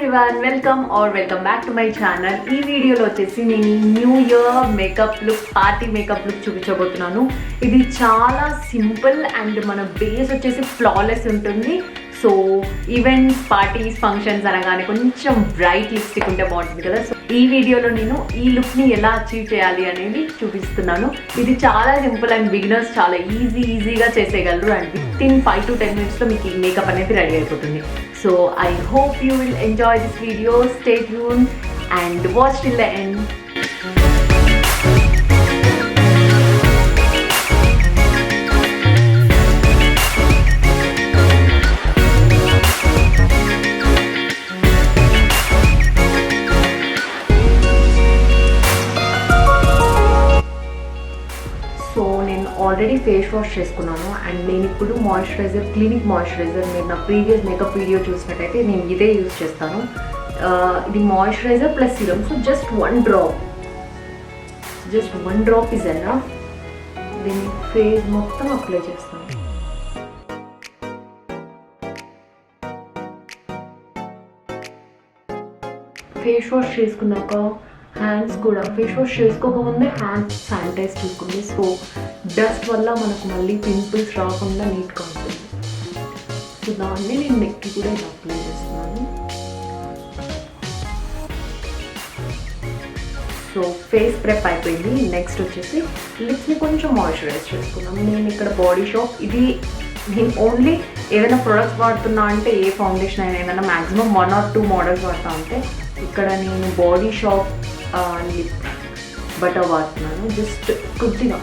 Everyone, welcome back to my channel. ఈ వీడియోలో వచ్చేసి నేను new year makeup look, party makeup look చూపించబోతున్నాను. ఇది చాలా సింపుల్ అండ్ మన బేస్ వచ్చేసి ఫ్లాలెస్ ఉంటుంది. సో ఈవెంట్స్, పార్టీస్, ఫంక్షన్స్ అనగానే కొంచెం బ్రైట్ లిప్స్టిక్ ఉంటే బాగుంటుంది కదా. సో ఈ వీడియోలో నేను ఈ లుక్ని ఎలా అచీవ్ చేయాలి అనేది చూపిస్తున్నాను. ఇది చాలా సింపుల్ అండ్ బిగినర్స్ చాలా ఈజీగా చేసేయగలరు. అండ్ వితిన్ 5 to 10 minutes మీకు ఈ మేకప్ అనేది రెడీ అయిపోతుంది. So I hope you will enjoy this video. Stay tuned and watch till the end. So నేను ఆల్రెడీ ఫేస్ వాష్ చేసుకున్నాను అండ్ నేను ఇప్పుడు మాయిశ్చరైజర్, క్లినిక్ మాయిశ్చరైజర్, మీరు నా ప్రీవియస్ మేకప్ వీడియో చూసినట్టయితే నేను ఇదే యూజ్ చేస్తాను. ఇది moisturiser plus serum. So just one drop is enough. దీన్ని ఫేస్ మొత్తం అప్లై చేస్తాను. ఫేస్ వాష్ చేసుకున్నాక హ్యాండ్స్ కూడా, ఫేస్ వాష్ చేసుకోకముందే హ్యాండ్స్ శానిటైజ్ చేసుకోండి. సో డస్ట్ వల్ల మనకు మళ్ళీ పింపుల్స్ రాకుండా నీట్గా ఉంటుంది. సో దాన్ని నేను నెక్కి కూడా ఇలా అప్లై చేస్తున్నాను. సో ఫేస్ ప్రెప్ అయిపోయింది. నెక్స్ట్ వచ్చేసి లిప్స్ని కొంచెం మాయిశ్చరైజ్ చేసుకున్నాను. నేను ఇక్కడ బాడీ షాప్, ఇది నేను ఓన్లీ ఏదైనా ప్రొడక్ట్స్ వాడుతున్నా అంటే ఏ ఫౌండేషన్ అయినా ఏదైనా మ్యాక్సిమం 1 or 2 మోడల్స్ వాడుతా ఉంటే ఇక్కడ నేను బాడీ షాప్ లిప్ బటర్ వాడుతున్నాను. జస్ట్ కొద్దిగా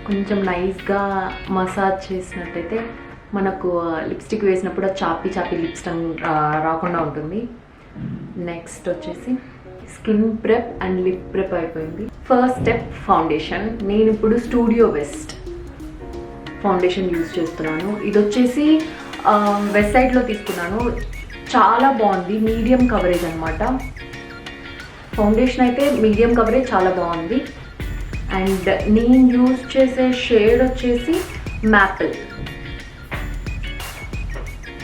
కొంచెం నైస్గా మసాజ్ చేసినట్టయితే మనకు లిప్స్టిక్ వేసినప్పుడు చాపీ లిప్స్ రాకుండా ఉంటుంది. నెక్స్ట్ వచ్చేసి skin prep and lip prep అయిపోయింది. First step foundation. నేను ఇప్పుడు స్టూడియో బెస్ట్ ఫౌండేషన్ యూజ్ చేస్తున్నాను. ఇది వచ్చేసి వెస్ట్ సైడ్లో తీసుకున్నాను. చాలా బాగుంది, మీడియం కవరేజ్ అనమాట. ఫౌండేషన్ అయితే మీడియం కవరేజ్ చాలా బాగుంది. అండ్ నేను యూజ్ చేసే షేడ్ వచ్చేసి మ్యాపిల్.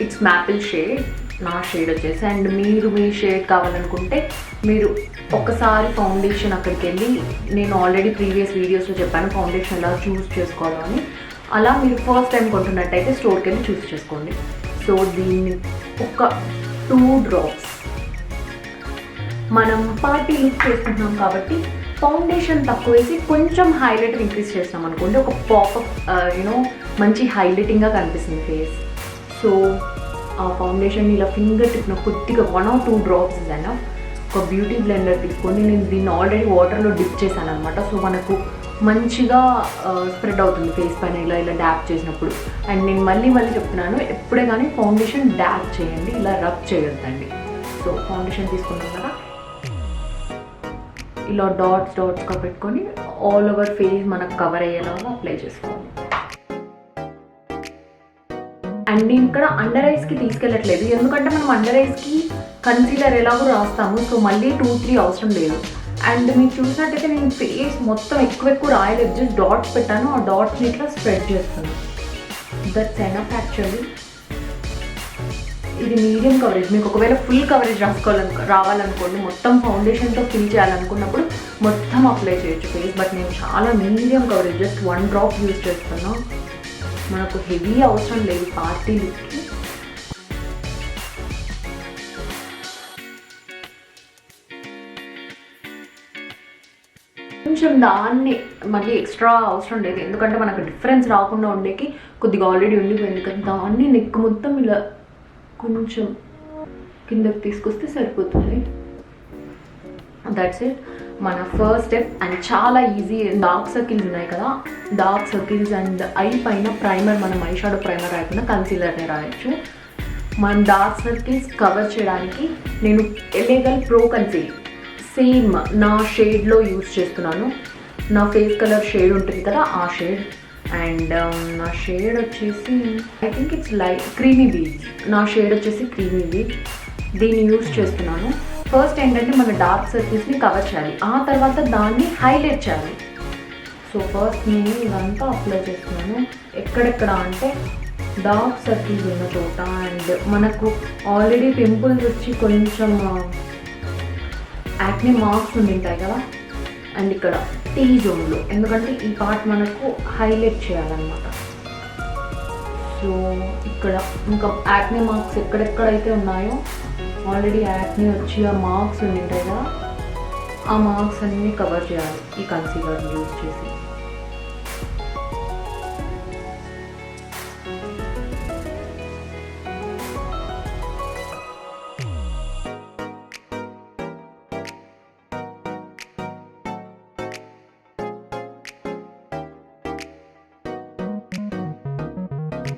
ఇట్స్ మ్యాపిల్ షేడ్, నా షేడ్ వచ్చేసి. అండ్ మీరు మీ షేడ్ కావాలనుకుంటే మీరు ఒకసారి ఫౌండేషన్ అక్కడికి వెళ్ళి, నేను ఆల్రెడీ ప్రీవియస్ వీడియోస్లో చెప్పాను ఫౌండేషన్ ఎలా చూస్ చేసుకోవాలో అని. అలా మీరు ఫస్ట్ టైం కొంటున్నట్టయితే స్టోర్కి వెళ్ళి చూస్ చేసుకోండి. సో దీన్ని ఒక 2 drops, మనం పార్టీ లుక్ చేసుకుంటున్నాం కాబట్టి ఫౌండేషన్ తక్కువ వేసి కొంచెం హైలైట్ ఇంక్రీజ్ చేస్తాం అనుకోండి, ఒక పాపప్ మంచి హైలైటింగ్గా కనిపిస్తుంది ఫేస్. సో ఆ ఫౌండేషన్ ఇలా ఫింగర్ టిప్న కొద్దిగా 1 or 2 drops ఇదన్నా ఒక బ్యూటీ బ్లెండర్ తీసుకొని, నేను దీన్ని ఆల్రెడీ వాటర్లో డిప్ చేశాను అనమాట. సో మనకు మంచిగా స్ప్రెడ్ అవుతుంది ఫేస్ పైన ఇలా డ్యాప్ చేసినప్పుడు. అండ్ నేను మళ్ళీ చెప్తున్నాను, ఎప్పుడే కానీ ఫౌండేషన్ డ్యాప్ చేయండి, ఇలా రబ్ చేయొద్దండి. సో ఫౌండేషన్ తీసుకున్నాం కదా, ఇలా డాట్స్గా పెట్టుకొని ఆల్ ఓవర్ ఫేస్ మనకు కవర్ అయ్యేలాగా అప్లై చేసుకోవాలి. అండ్ నేను ఇక్కడ అండర్ ఐస్కి తీసుకెళ్ళట్లేదు, ఎందుకంటే మనం అండర్ ఐస్కి కన్సీలర్ ఎలాగో రాస్తాము. సో మళ్ళీ 2-3 అవసరం లేదు. అండ్ మీరు చూసినట్టయితే నేను ఫేస్ మొత్తం ఎక్కువ రాయలేదు, జస్ట్ డాట్స్ పెట్టాను. ఆ డాట్స్ని ఇట్లా స్ప్రెడ్ చేస్తాను. That's enough actually. ఇది మీడియం కవరేజ్. మీకు ఒకవేళ ఫుల్ కవరేజ్ రావాలనుకోండి, మొత్తం ఫౌండేషన్తో ఫిల్ చేయాలనుకున్నప్పుడు మొత్తం అప్లై చేయొచ్చు ఫేస్. బట్ నేను చాలా medium coverage, just 1 drop use చేస్తున్నాను. మనకు హెవీ అవసరం లేదు పార్టీ లుక్కి. కొంచెం దాన్ని మళ్ళీ ఎక్స్ట్రా అవసరం లేదు, ఎందుకంటే మనకు డిఫరెన్స్ రాకుండా ఉండేకి కొద్దిగా ఆల్రెడీ ఉండిపోయింది కదా. దాన్ని నెక్ మొత్తం ఇలా కొంచెం కిందకి తీసుకొస్తే సరిపోతుంది. దట్స్ ఇట్, మన ఫస్ట్ స్టెప్. అండ్ చాలా ఈజీ. డార్క్ సర్కిల్స్ ఉన్నాయి కదా, డార్క్ సర్కిల్స్ అండ్ ఐ పైన ప్రైమర్, మనం ఐ షాడో ప్రైమర్ రాయకుండా కన్సీలర్ని రాయొచ్చు. మనం డార్క్ సర్కిల్స్ కవర్ చేయడానికి నేను ఎలేగల్ ప్రో కన్సీల్ సేమ్ నా షేడ్లో యూజ్ చేస్తున్నాను. నా ఫేస్ కలర్ షేడ్ ఉంటుంది కదా, ఆ షేడ్. అండ్ నా షేడ్ వచ్చేసి I think it's light creamy beach. నా షేడ్ వచ్చేసి క్రీమీ బీచ్. దీన్ని యూజ్ చేస్తున్నాను. ఫస్ట్ ఏంటంటే మన డార్క్ సర్కిల్స్ని కవర్ చేయాలి, ఆ తర్వాత దాన్ని హైలైట్ చేయాలి. సో ఫస్ట్ నేను ఇదంతా అప్లై చేస్తున్నాను. ఎక్కడెక్కడ అంటే డార్క్ సర్కిల్స్ ఉన్న చోట అండ్ మనకు ఆల్రెడీ పింపుల్స్ వచ్చి కొంచెం యాక్నే మార్క్స్ ఉండింటాయి కదా, అండ్ ఇక్కడ టీ జోన్లో, ఎందుకంటే ఈ పార్ట్ మనకు హైలైట్ చేయాలన్నమాట. సో ఇక్కడ ఇంకా యాక్నే మార్క్స్ ఎక్కడెక్కడైతే ఉన్నాయో ఆల్రెడీ యాక్నే వచ్చి ఆ మార్క్స్ ఉండింటాయి కదా, ఆ మార్క్స్ అన్నీ కవర్ చేయాలి ఈ కన్సీలర్ యూజ్ చేసి.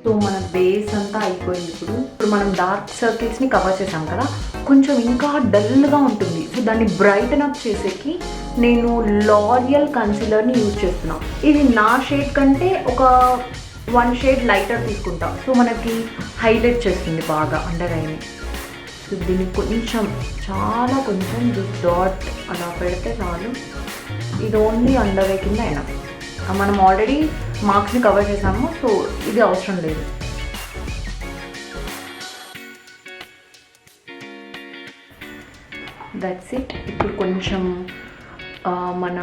సో మన బేస్ అంతా అయిపోయింది. ఇప్పుడు మనం డార్క్ సర్కిల్స్ని కవర్ చేసాం కదా, కొంచెం ఇంకా డల్గా ఉంటుంది. సో దాన్ని బ్రైటన్ అప్ చేసేకి నేను లారియల్ కన్సీలర్ని యూజ్ చేస్తున్నాను. ఇది నా షేడ్ కంటే ఒక 1 షేడ్ లైటర్ తీసుకుంటాం. సో మనకి హైలైట్ చేస్తుంది బాగా అండర్ ఐని. సో దీన్ని కొంచెం చాలా కొంచెం డాట్ అలా పెడితే చాలు. ఇది ఓన్లీ అండర్ ఐ కింద అయినా మనం ఆల్రెడీ మార్క్స్ని కవర్ చేసాము, సో ఇది అవసరం లేదు. That's it. ఇప్పుడు కొంచెం మన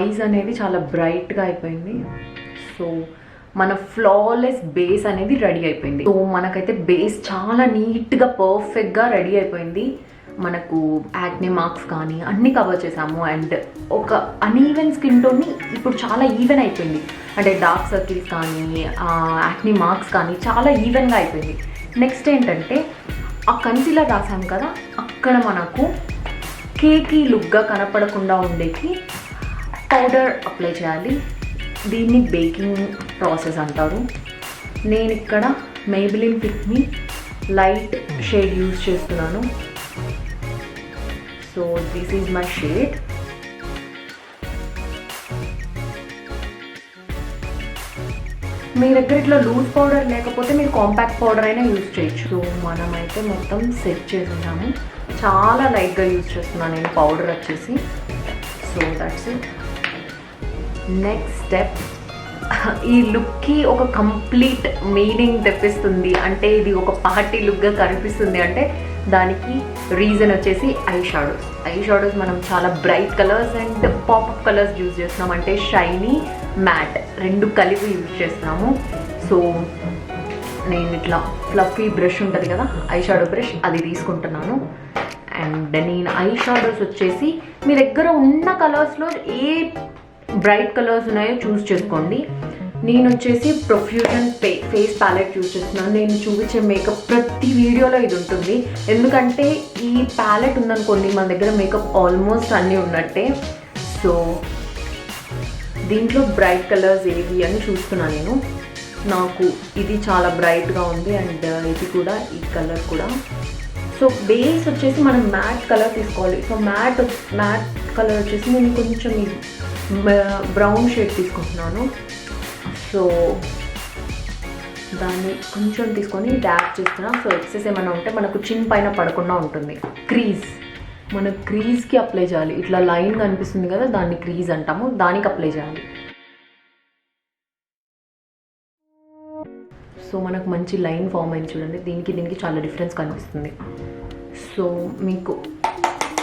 ఐస్ అనేది చాలా బ్రైట్గా అయిపోయింది. సో మన ఫ్లాలెస్ బేస్ అనేది రెడీ అయిపోయింది. సో మనకైతే బేస్ చాలా నీట్గా పర్ఫెక్ట్గా రెడీ అయిపోయింది. మనకు యాక్నే మార్క్స్ కానీ అన్నీ కవర్ చేసాము. అండ్ ఒక అన్ఈవెన్ స్కిన్ టోన్ని ఇప్పుడు చాలా ఈవెన్ అయిపోయింది. అంటే డార్క్ సర్కిల్స్ కానీ యాక్నే మార్క్స్ కానీ చాలా ఈవెన్గా అయిపోయింది. నెక్స్ట్ ఏంటంటే ఆ కన్సీలర్ రాసాము కదా, అక్కడ మనకు కేకీ లుక్గా కనపడకుండా ఉండేకి పౌడర్ అప్లై చేయాలి. దీన్ని బేకింగ్ ప్రాసెస్ అంటారు. నేను ఇక్కడ Maybelline pick me light shade use చేస్తున్నాను. So this is my shade. మీ దగ్గర ఇట్లా లూజ్ పౌడర్ లేకపోతే మీరు కాంపాక్ట్ పౌడర్ అయినా యూజ్ చేయొచ్చు. సో మనమైతే మొత్తం సెట్ చేసేసాము. చాలా లైట్గా యూజ్ చేస్తున్నాను నేను పౌడర్ వచ్చేసి. So that's it. Next step, ఈ లుక్కి ఒక కంప్లీట్ మీనింగ్ తెప్పిస్తుంది. అంటే ఇది ఒక పార్టీ లుక్గా కనిపిస్తుంది అంటే దానికి రీజన్ వచ్చేసి ఐ షాడోస్ మనం చాలా bright colours and popup colours use చేస్తున్నాం. అంటే షైనీ, మ్యాట్ రెండు కలిపి యూజ్ చేస్తున్నాము. సో నేను ఇట్లా ఫ్లఫీ బ్రష్ ఉంటుంది కదా, ఐ షాడో బ్రష్, అది తీసుకుంటున్నాను. అండ్ నేను ఐ షాడోస్ వచ్చేసి మీ దగ్గర ఉన్న కలర్స్లో ఏ బ్రైట్ కలర్స్ ఉన్నాయో చూస్ చేసుకోండి. నేను వచ్చేసి ప్రొఫ్యూజన్ ఫేస్ ప్యాలెట్ యూజ్ చేస్తున్నాను. నేను చూపించే మేకప్ ప్రతి వీడియోలో ఇది ఉంటుంది. ఎందుకంటే ఈ ప్యాలెట్ ఉందనుకోండి మన దగ్గర మేకప్ ఆల్మోస్ట్ అన్నీ ఉన్నట్టే. సో దీంట్లో బ్రైట్ కలర్స్ ఏవి అని చూస్తున్నాను నేను. నాకు ఇది చాలా బ్రైట్గా ఉంది అండ్ ఇది కూడా, ఈ కలర్ కూడా. సో బేస్ వచ్చేసి మనం మ్యాట్ కలర్ తీసుకోవాలి. సో మ్యాట్ కలర్ వచ్చేసి నేను కొంచెం బ్రౌన్ షేడ్ తీసుకుంటున్నాను. సో దాన్ని కొంచెం తీసుకొని డ్యాప్ చేస్తున్నా. సో ఎక్సెస్ ఏమైనా ఉంటే మనకు చిన్ పైన పడకుండా ఉంటుంది. క్రీజ్, మన క్రీజ్కి అప్లై చేయాలి. ఇట్లా లైన్ కనిపిస్తుంది కదా, దాన్ని క్రీజ్ అంటాము, దానికి అప్లై చేయాలి. సో మనకు మంచి లైన్ ఫామ్ అయింది చూడండి. దీనికి చాలా డిఫరెన్స్ కనిపిస్తుంది. సో మీకు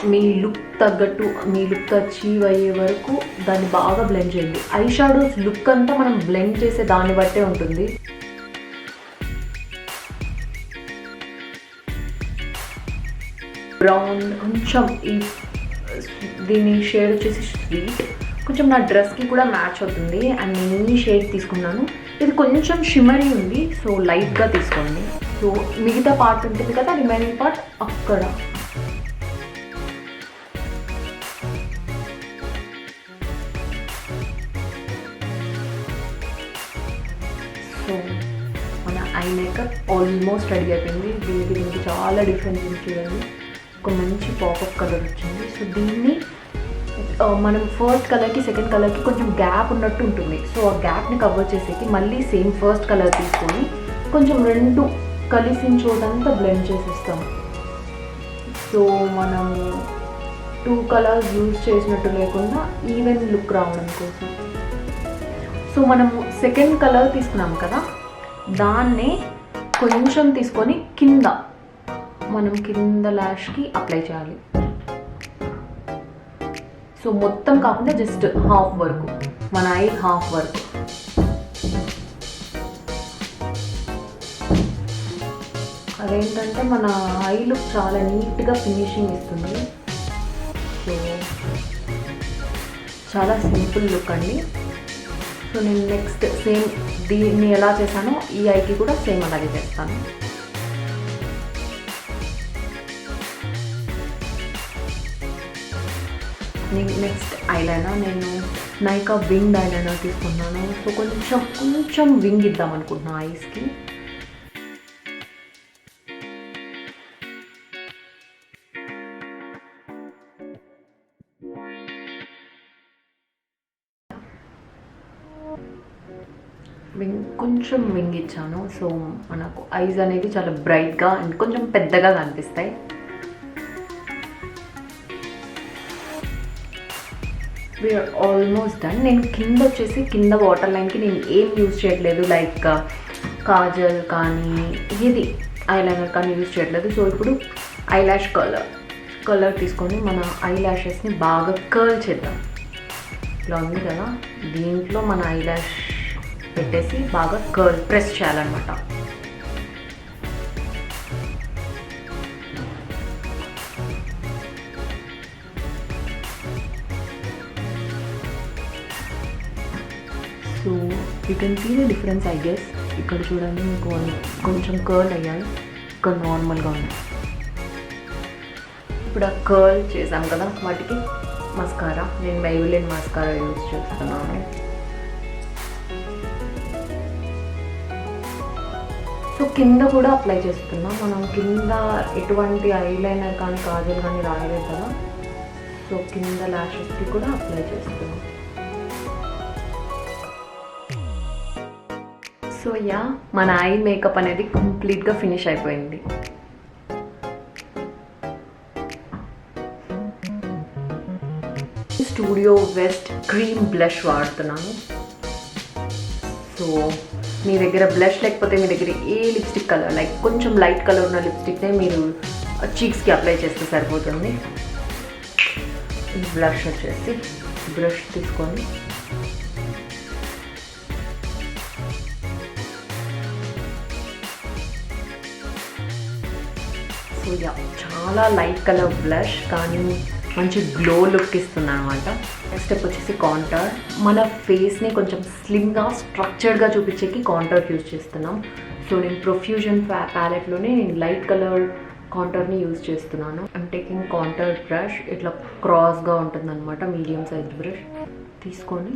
మీ లుక్ తగ్గట్టు, మీ లుక్ అచీవ్ అయ్యే వరకు దాన్ని బాగా బ్లెండ్ చేయండి. ఐ షాడోస్ లుక్ అంతా మనం బ్లెండ్ చేసే దాన్ని బట్టే ఉంటుంది. బ్రౌన్ కొంచెం, దీని షేడ్ వచ్చేసి స్వీట్, కొంచెం నా డ్రెస్కి కూడా మ్యాచ్ అవుతుంది. అండ్ నేను ఈ షేడ్ తీసుకున్నాను. ఇది కొంచెం షిమరీ ఉంది, సో లైట్గా తీసుకోండి. సో మిగతా పార్ట్ ఉంటుంది కదా, రిమైనింగ్ పార్ట్ అక్కడ. సో మన ఐ మేకప్ ఆల్మోస్ట్ రెడీ అయిపోయింది. దీనికి చాలా డిఫరెన్స్ ఉంది చూడండి. ఒక మంచి పాపప్ కలర్ వచ్చింది. సో దీన్ని మనం ఫస్ట్ కలర్కి సెకండ్ కలర్కి కొంచెం గ్యాప్ ఉన్నట్టు ఉంటుంది. సో ఆ గ్యాప్ని కవర్ చేసేకి మళ్ళీ సేమ్ ఫస్ట్ కలర్ తీసుకొని కొంచెం రెండు కలిసిన చోటంతా బ్లెండ్ చేసేస్తాం. సో మనం 2 కలర్స్ యూజ్ చేసినట్టు లేకుండా ఈవెన్ లుక్ రావడం కోసం. సో మనము సెకండ్ కలర్ తీసుకున్నాం కదా, దాన్నే కొంచెం తీసుకొని కింద మనం కింద ల్యాష్కి అప్లై చేయాలి. సో మొత్తం కాకుండా జస్ట్ హాఫ్ వరకు, మన ఐ హాఫ్ వరకు. అదేంటంటే మన ఐ లుక్ చాలా నీట్గా ఫినిషింగ్ ఇస్తుంది. సో చాలా సింపుల్ లుక్ అండి. సో నేను నెక్స్ట్ సేమ్ దీన్ని ఎలా చేశానో ఈ ఐకి కూడా సేమ్ అలాగే చేస్తాను. నెక్స్ట్ ఐలైనర్ నేను నైకా వింగ్ ఐలైనర్ తీసుకున్నాను. సో కొంచెం వింగ్ ఇద్దాం అనుకుంటున్నాను ఐస్కి. కొంచెం వింగ్ ఇచ్చాను. సో మనకు ఐస్ అనేది చాలా బ్రైట్గా అండ్ కొంచెం పెద్దగా కనిపిస్తాయి. We're almost done. నేను కింద వచ్చేసి కింద వాటర్ లైన్కి నేను ఏం యూజ్ చేయట్లేదు, లైక్ కాజల్ కానీ ఇది ఐలైనర్ కానీ యూజ్ చేయట్లేదు. సో ఇప్పుడు ఐలాష్ కలర్ తీసుకొని మన ఐలాషెస్ని బాగా కర్ల్ చేద్దాం. ఇలా ఉంది కదా, దీంట్లో మన ఐలాష్ పెట్టేసి బాగా కర్ల్ ప్రెస్ చేయాలన్నమాట. So you can see the difference I guess. ఇక్కడ చూడండి మీకు కొంచెం కర్ల్ అయ్యాయి, ఇక్కడ నార్మల్గా ఉన్నాయి. ఇప్పుడు ఆ కర్ల్ చేసాం కదా, వాటికి మస్కారా, నేను మెయిబెలిన్ మస్కారా యూజ్ చేస్తున్నాను. సో కింద కూడా అప్లై చేస్తున్నాం. మనం కింద ఎటువంటి ఐలైనర్ కానీ కాజల్ కానీ రాయలేదు కదా, సో కింద ల్యాషెస్కి కూడా అప్లై చేస్తున్నాం. సో యా, మన ఐ మేకప్ అనేది కంప్లీట్గా ఫినిష్ అయిపోయింది. స్టూడియో వెస్ట్ క్రీమ్ బ్లష్ వాడుతున్నాను. సో మీ దగ్గర బ్లష్ లేకపోతే మీ దగ్గర ఏ లిప్స్టిక్ కలర్, లైక్ కొంచెం లైట్ కలర్ ఉన్న లిప్స్టిక్నే మీరు చీక్స్కి అప్లై చేస్తే సరిపోతుంది. బ్లష్ వచ్చేసి బ్రష్ తీసుకొని సో యా, చాలా లైట్ కలర్ బ్లష్ కానీ మంచి గ్లో లుక్ ఇస్తుంది అనమాట. నెక్స్ట్ స్టెప్ వచ్చేసి కాంటౌర్. మన ఫేస్ని కొంచెం స్లిమ్గా స్ట్రక్చర్డ్గా చూపించేకి కాంటౌర్ యూజ్ చేస్తున్నాం. సో నేను ప్రొఫ్యూజన్ ప్యాలెట్లోనే నేను లైట్ కలర్ కాంటౌర్ని యూజ్ చేస్తున్నాను. ఐమ్ టేకింగ్ కాంటౌర్ బ్రష్, ఇట్లా క్రాస్గా ఉంటుంది అనమాట, మీడియం సైజ్ బ్రష్ తీసుకొని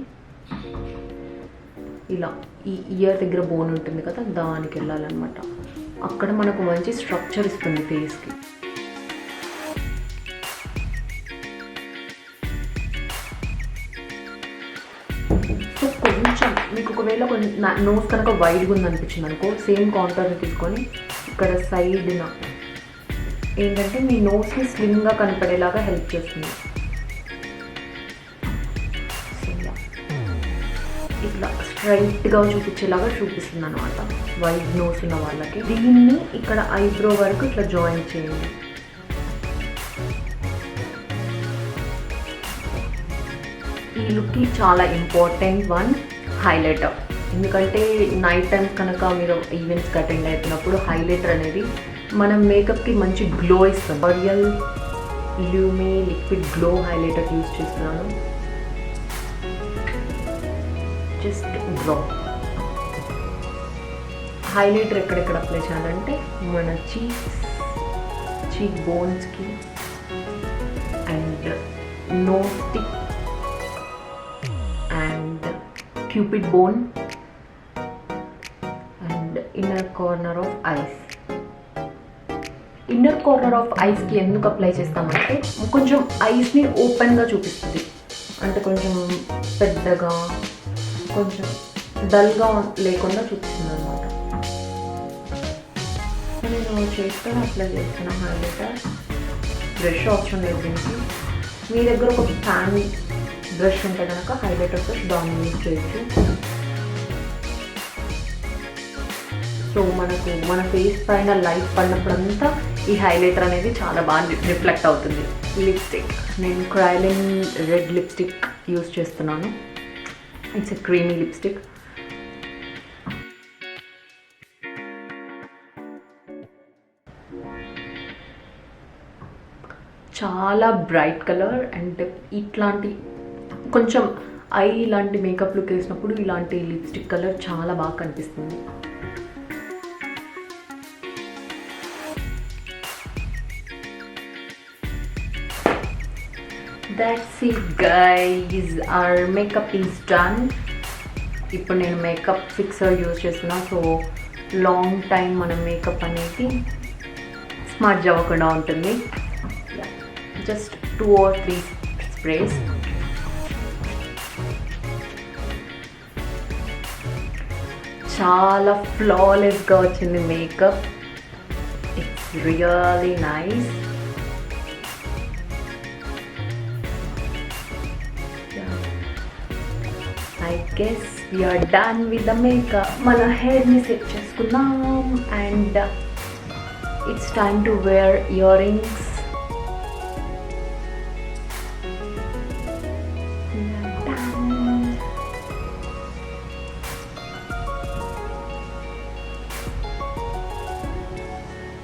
ఇలా ఈ ఇయర్ దగ్గర బోన్ ఉంటుంది కదా, దానికి వెళ్ళాలన్నమాట. అక్కడ మనకు మంచి స్ట్రక్చర్ ఇస్తుంది ఫేస్కి. సో కొంచెం మీకు ఒకవేళ నోస్ కనుక వైడ్గా ఉందనిపించింది అనుకో, సేమ్ కాంటౌర్ని తీసుకొని ఇక్కడ సైడ్న ఏంటంటే మీ నోస్ని స్లిమ్గా కనపడేలాగా హెల్ప్ చేస్తుంది. ఇట్లా స్ట్రైట్గా చూపించేలాగా చూపిస్తుంది అనమాట వైడ్ నోస్ ఉన్న వాళ్ళకి. దీన్ని ఇక్కడ ఐబ్రో వరకు ఇట్లా జాయిన్ చేయండి. ఈ లుక్కి చాలా ఇంపార్టెంట్ వన్ హైలైటర్. ఎందుకంటే నైట్ టైమ్స్ కనుక మీరు ఈవెంట్స్కి అటెండ్ అవుతున్నప్పుడు హైలైటర్ అనేది మన మేకప్కి మంచి గ్లో ఇస్తుంది. L'Oreal Lume liquid glow highlighter use చేస్తున్నాను. Just drop. హైలైటర్ ఎక్కడెక్కడ అప్లై చేయాలంటే మన చీక్ బోన్స్కి and nose tip and cupid bone and inner corner of eyes. Inner corner of ఐస్కి ఎందుకు అప్లై చేస్తామంటే కొంచెం ఐస్ని ఓపెన్గా చూపిస్తుంది, అంటే కొంచెం పెద్దగా కొంచెం డల్గా లేకుండా చూపిస్తుంది అనమాట. నేను చేస్తాను అప్లై చేస్తున్నా హైలైటర్. బ్రష్ ఆప్షన్ లేదు దీనికి. మీ దగ్గర ఒక ఫ్యాన్ బ్రష్ ఉంటే కనుక హైలైటర్ బ్రష్ దాన్ని యూజ్ చేయొచ్చు. సో మనకు మన ఫేస్ పైన లైట్ పడినప్పుడంతా ఈ హైలైటర్ అనేది చాలా బాగా రిఫ్లెక్ట్ అవుతుంది. లిప్స్టిక్ నేను క్రైలిన్ రెడ్ లిప్స్టిక్ యూస్ చేస్తున్నాను. It's a creamy lipstick. చాలా బ్రైట్ కలర్ అండ్ ఇట్లాంటి కొంచెం ఐ ఇలాంటి మేకప్ లుక్ వేసినప్పుడు ఇలాంటి లిప్స్టిక్ కలర్ చాలా బాగా కనిపిస్తుంది. That's it guys, our makeup is done. ఇప్పుడు నేను మేకప్ ఫిక్సర్ యూజ్ చేస్తున్నా. సో లాంగ్ టైం మన మేకప్ అనేది స్మడ్జ్ అవ్వకుండా ఉంటుంది. Just 2 or 3 sprays. చాలా ఫ్లాలెస్గా వచ్చింది makeup. It's really nice. I guess we are done with the makeup. మన హెయిర్ని సెట్ చేసుకున్నాం and it's time to wear earrings.